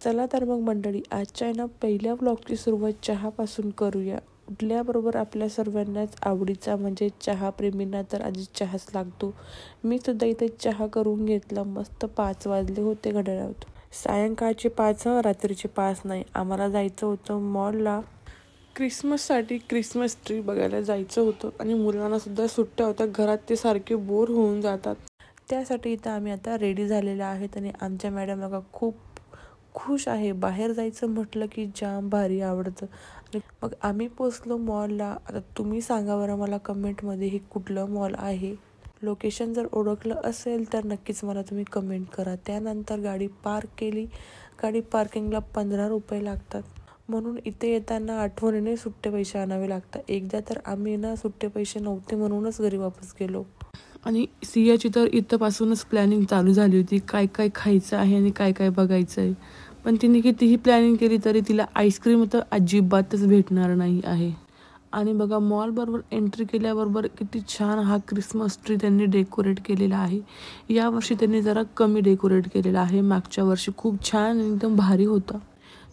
चला तर मग मंडळी, आजच्या आहे ना पहिल्या व्लॉगची सुरुवात चहापासून करूया. उठल्याबरोबर आपल्या सर्वांनाच आवडीचा म्हणजे चहा प्रेमींना तर आधी चहाच लागतो. मी सुद्धा इथे चहा करून घेतला. मस्त 5 वाजले होते घड्याळात. सायंकाळचे 5 रात्रीचे 5 नाही. आम्हाला जायचं होतं मॉलला. क्रिसमससाठी क्रिसमस ट्री बघायला जायचं होतं आणि मुलांना सुद्धा सुट्ट्या होत्या. घरात ते सारखे बोर होऊन जातात. त्यासाठी इथं आम्ही आता रेडी झालेल्या आहेत आणि आमच्या मॅडम बघा खूप खुश आहे. बाहेर जायचं म्हटलं की जाम भारी आवडतं. आणि मग आम्ही पोचलो मॉलला. आता तुम्ही सांगा बरं मला कमेंटमध्ये हे कुठलं मॉल आहे. लोकेशन जर ओळखलं असेल तर नक्कीच मला तुम्ही कमेंट करा. त्यानंतर गाडी पार्क केली. गाडी पार्किंगला 15 रुपये लागतात. म्हणून इथे येताना आठवणीने सुट्टे पैसे आणावे लागतात. एकदा तर आम्ही ना सुट्टे पैसे नव्हते म्हणूनच घरी वापस गेलो. आणि सियाची तर इथंपासूनच प्लॅनिंग चालू झाली होती, काय काय खायचं आहे आणि काय काय बघायचं आहे. पण तिने कितीही प्लॅनिंग केली तरी तिला आईस्क्रीम तर अजिबातच भेटणार नाही आहे. आणि बघा मॉलबरोबर एंट्री केल्याबरोबर किती छान हा क्रिसमस ट्री त्यांनी डेकोरेट केलेला आहे. यावर्षी त्यांनी जरा कमी डेकोरेट केलेला आहे. मागच्या वर्षी खूप छान एकदम भारी होता.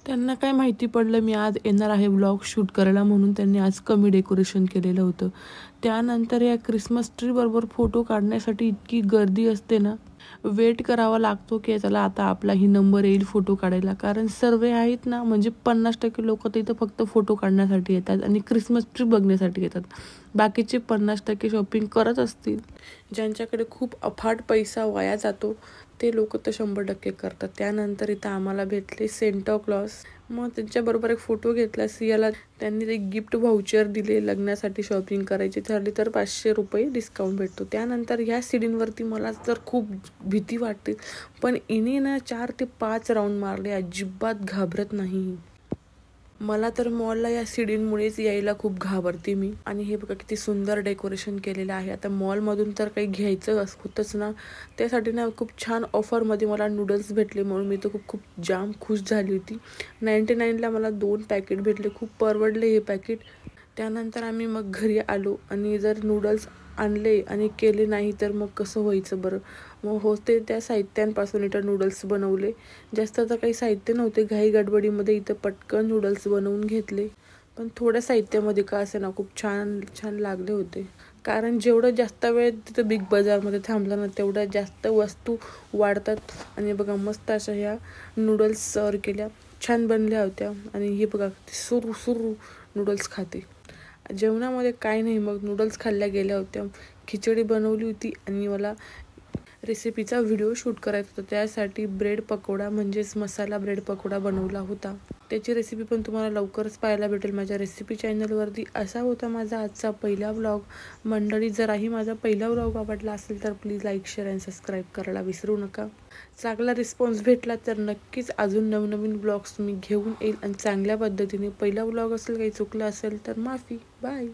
त्यांना काय माहिती पडलं मी आज येणार आहे व्लॉग शूट करायला, म्हणून त्यांनी आज कमी डेकोरेशन केलेलं होतं. त्यानंतर या क्रिसमस ट्री बरोबर फोटो काढण्यासाठी इतकी गर्दी असते ना, वेट करावा लागतो की चला आता आपलाही नंबर येईल फोटो काढायला. कारण सर्वे आहेत ना, म्हणजे 50% लोक तर इथं फक्त फोटो काढण्यासाठी येतात आणि क्रिसमस ट्री बघण्यासाठी येतात. बाकीचे 50% शॉपिंग करत असतील. ज्यांच्याकडे खूप अफाट पैसा वाया जातो ते लोक तर 100% करतात. त्यानंतर इथं आम्हाला भेटले सेंटा क्लॉज. मग त्यांच्याबरोबर एक फोटो घेतला. सियाला त्यांनी ते गिफ्ट व्हाउचर दिले. लग्नासाठी शॉपिंग करायची ठरली तर 500 रुपये डिस्काउंट भेटतो. त्यानंतर ह्या सीडींवरती मला तर खूप भीती वाटते, पण इने ना 4 ते 5 राऊंड मारले. अजिबात घाबरत नाही. मला तर मॉलला या सीडींमुळेच यायला खूप घाबरते मी. आणि हे बघा किती सुंदर डेकोरेशन केलेलं आहे. आता मॉलमधून तर काही घ्यायचं होतंच ना, त्यासाठी ना खूप छान ऑफरमध्ये मला नूडल्स भेटले म्हणून मी तर खूप खूप जाम खुश झाली होती. 99ला मला 2 पॅकेट भेटले. खूप परवडले हे पॅकेट. त्यानंतर आम्ही मग घरी आलो आणि जर नूडल्स आणले आणि केले नाही तर मग कसं व्हायचं बरं. मग होते त्या साहित्यांपासून इथं नूडल्स बनवले. जास्त आता काही साहित्य नव्हते. घाई गडबडीमध्ये इथं पटकन नूडल्स बनवून घेतले. पण थोड्या साहित्यामध्ये का असे ना खूप छान छान लागले होते. कारण जेवढं जास्त वेळ तिथं बिग बाजारमध्ये थांबलं ना तेवढ्या जास्त वस्तू वाढतात. आणि बघा मस्त अशा ह्या नूडल्स सर्व केल्या. छान बनल्या होत्या. आणि हे बघा सुरू सुरू नूडल्स खाते. जेवणामध्ये काय नाही, मग नूडल्स खाल्ल्या गेल्या होत्या. खिचडी बनवली होती आणि मला रेसिपीचा व्हिडिओ शूट करायचा होता. त्यासाठी ब्रेड पकोडा म्हणजेच मसाला ब्रेड पकोडा बनवला होता. त्याची रेसिपी पण तुम्हाला लवकरच पाहायला भेटेल माझ्या रेसिपी चॅनलवरती. असा होता माझा आजचा पहिला व्लॉग. मंडळी जराही माझा पहिला व्लॉग आवडला असेल तर please like share and subscribe करायला विसरू नका. चांगला रिस्पॉन्स भेटला तर नक्कीच अजून नवनवीन व्लॉग्स मी घेऊन येईल आणि चांगल्या पद्धतीने. पहिला व्लॉग असेल, काही चुकलं असेल तर माफी. बाय.